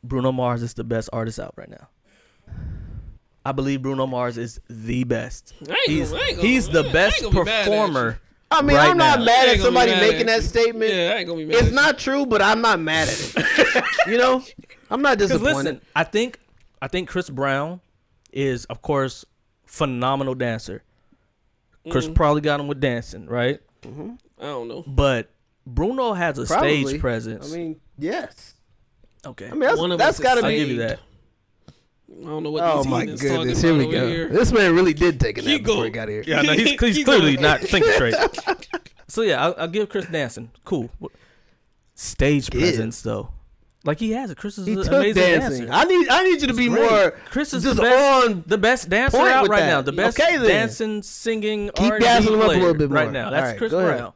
Bruno Mars is the best artist out right now. I believe Bruno Mars is the best. He's the best performer. I mean, right I'm not now. mad at somebody making that statement. Yeah, I ain't gonna be mad. It's not true, but I'm not mad at it. You know, I'm not disappointed. Listen, I think Chris Brown is, of course, phenomenal dancer. Chris probably got him with dancing, right? I don't know. But Bruno has a stage presence. I mean, yes. Okay. I mean, that's got to be. I'll give you that. I don't know what Oh these my heathens goodness! talking Here we about go. over here. This man really did take a nap before he got here. Yeah, no, he's clearly not thinking straight. So yeah, I'll give Chris dancing. Cool. Stage presence though, like he has it. Chris is He an took amazing dancing. dancer. I need you to be Great. more. Chris is just the best dancer point out with right that. now. The best Okay, then. dancing, singing, Keep R&B gassing him up a player little bit right more. now. All That's right, Chris go ahead. Brown.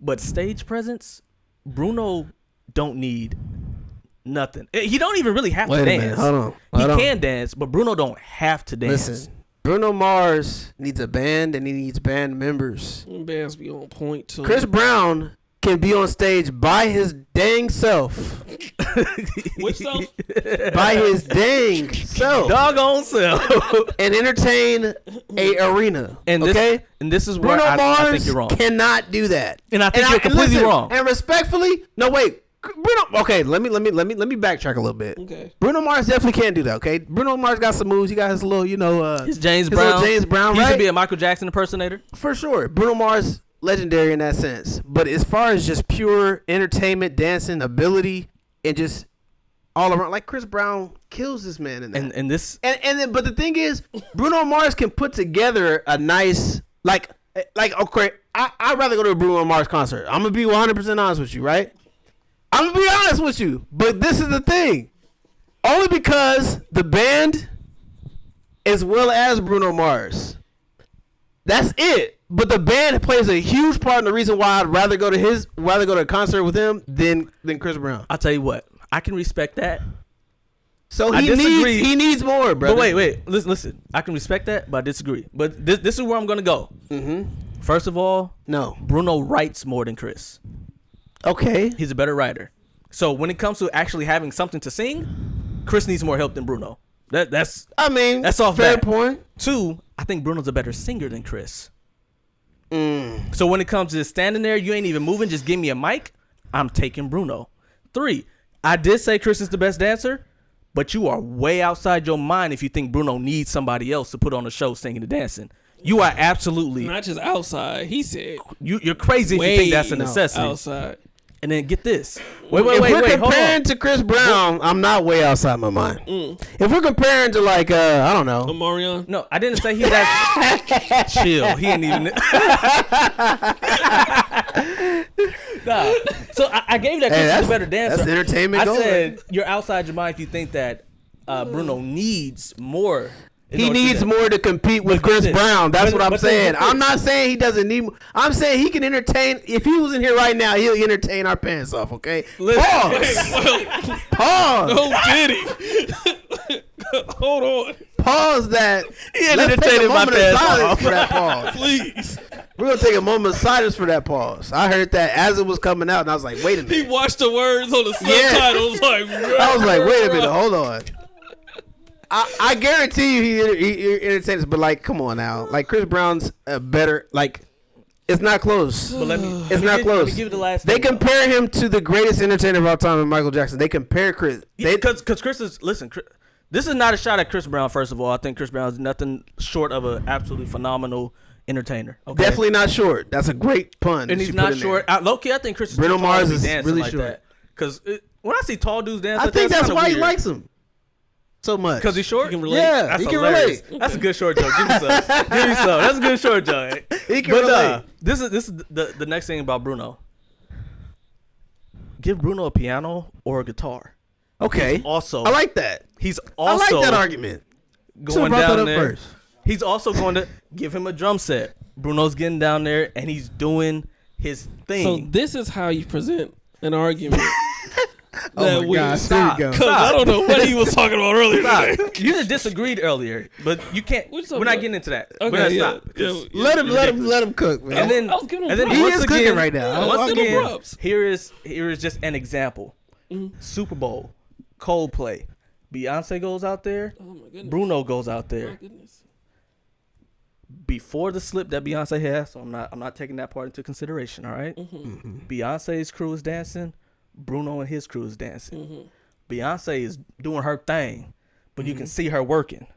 But stage presence, Bruno don't need nothing. He don't even really have to Wait a dance. minute. Hold on. He can dance, but Bruno don't have to dance. Listen, Bruno Mars needs a band and he needs band members. Bands be on point too. Chris Brown can be on stage by his dang self. Which self? By his dang self. Doggone self. And entertain a arena. And this is where Bruno Mars I think you're wrong. cannot do that. And I think you're completely wrong. And respectfully, no wait. Bruno, okay, let me backtrack a little bit. Okay. Bruno Mars definitely can't do that. Okay, Bruno Mars got some moves. He got his little, His James Brown. James Brown, He right? used to be a Michael Jackson impersonator. For sure, Bruno Mars legendary in that sense. But as far as just pure entertainment, dancing ability, and just all around, like Chris Brown kills this man in that. And this But the thing is, Bruno Mars can put together a nice like okay. I'd rather go to a Bruno Mars concert. I'm gonna be 100% honest with you, right? I'm gonna be honest with you, but this is the thing. Only because the band, as well as Bruno Mars, that's it. But the band plays a huge part in the reason why I'd rather go to a concert with him than Chris Brown. I'll tell you what, I can respect that. So he needs more, bro. But wait, listen. I can respect that, but I disagree. But this is where I'm gonna go. First of all, No. Bruno writes more than Chris. Okay. He's a better writer. So when it comes to actually having something to sing, Chris needs more help than Bruno. That's off fair bat. point. 2, I think Bruno's a better singer than Chris. So when it comes to standing there, you ain't even moving, just give me a mic, I'm taking Bruno. 3, I did say Chris is the best dancer, but you are way outside your mind if you think Bruno needs somebody else to put on a show singing and dancing. You are absolutely Not just outside. He said you're crazy if you think that's a necessity. Outside. And then get this. Wait, If we're hold comparing on. to Chris Brown, I'm not way outside my mind. If we're comparing to like I don't know. Omarion. No, I didn't say he's that chill. He ain't even. Nah. So I gave that Chris is a better dancer. That's entertainment. I going. said you're outside your mind if you think that Bruno needs more. He needs more to compete with Chris Brown. That's what I'm saying. I'm not saying he doesn't need. I'm saying he can entertain. If he was in here right now, he'll entertain our pants off. Okay. Pause. Pause. Oh, did he? Hold on. Pause that. He Let's take a entertaining my moment of pants silence off. for that pause. Please. We're gonna take a moment of silence for that pause. I heard that as it was coming out, and I was like, "Wait a He minute." watched the words on the Yeah. subtitles like. I was like, "Wait a minute, hold on." I guarantee you he entertains, but like, come on now, like Chris Brown's a better like. It's not close. But It's not close. Let me give you the last They thing, compare him to the greatest entertainer of all time, in Michael Jackson. They compare Chris. Because Chris is this is not a shot at Chris Brown. First of all, I think Chris Brown is nothing short of an absolutely phenomenal entertainer. Okay? Definitely not short. That's a great pun. And he's not short. Low key, I think Chris is Bruno too tall Mars to be is dancing really like short. that. Because when I see tall dudes dance, I like think that's kinda why he weird. likes him so much. Because he's short. He can relate. Yeah, That's he can hilarious. relate. That's a good short joke. Give me some. Give me some. That's a good short joke. He can relate. This is the next thing about Bruno. Give Bruno a piano or a guitar. Okay. Also, I like that. He's I also like that argument. going brought that down up there. first. He's also going to give him a drum set. Bruno's getting down there and he's doing his thing. So this is how you present an argument. Oh my gosh, Stop. here we go. Because I don't know what he was talking about earlier. today. Stop. You just disagreed earlier, but you can't. What you We're talking not about? getting into that. Okay, We're not yeah, stop. yeah. Let him cook, man. And then, I was giving him and then props. He once is again, cooking right now. I was Once giving him again, props. here is just an example. Super Bowl. Coldplay. Beyonce goes out there. Oh my goodness. Bruno goes out My there. goodness. Before the slip that Beyonce has, so I'm not taking that part into consideration, all right? Beyonce's crew is dancing, Bruno and his crew is dancing. Beyonce is doing her thing, but you can see her working.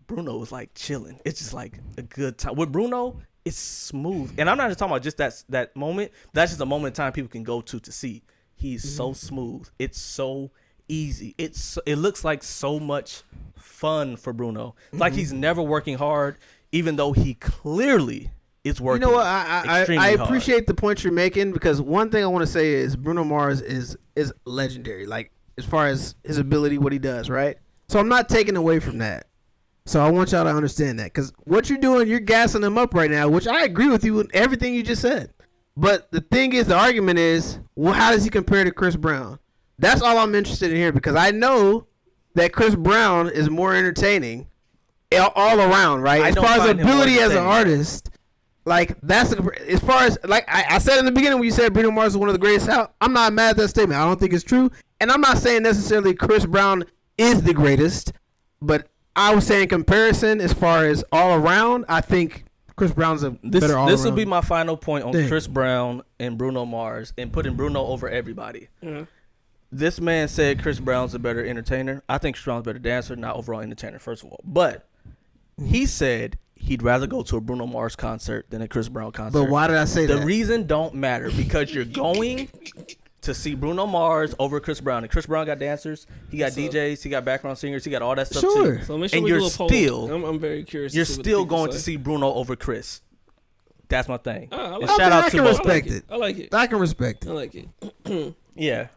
Bruno is like chilling. It's just like a good time. With Bruno, it's smooth. And I'm not just talking about just that moment. That's just a moment in time people can go to see. He's so smooth. It's so easy. It looks like so much fun for Bruno. It's like he's never working hard, even though he clearly is working. You know what? I appreciate the point you're making, because one thing I want to say is Bruno Mars is legendary. Like, as far as his ability, what he does, right? So I'm not taking away from that. So I want y'all to understand that, because what you're doing, you're gassing him up right now, which I agree with you in everything you just said. But the thing is, the argument is, well, how does he compare to Chris Brown? That's all I'm interested in here, because I know that Chris Brown is more entertaining all around, right? As far as ability as an artist, like, that's as far as, like I said in the beginning when you said Bruno Mars is one of the greatest out, I'm not mad at that statement. I don't think it's true. And I'm not saying necessarily Chris Brown is the greatest, but I was saying comparison as far as all around, I think Chris Brown's a better all around. This will be my final point on Chris Brown and Bruno Mars and putting Bruno over everybody. This man said Chris Brown's a better entertainer. I think Chris Brown's a better dancer, not overall entertainer, first of all. But he said he'd rather go to a Bruno Mars concert than a Chris Brown concert. But why did I say that? The reason don't matter, because you're going to see Bruno Mars over Chris Brown. And Chris Brown got dancers, he got DJs, he got background singers, he got all that stuff too. So make sure and we you're do a poll. still, I'm very curious. You're still going to see Bruno over Chris. That's my thing. I shout out I to can both. respect it. I like it. I can respect it. I like it. Yeah.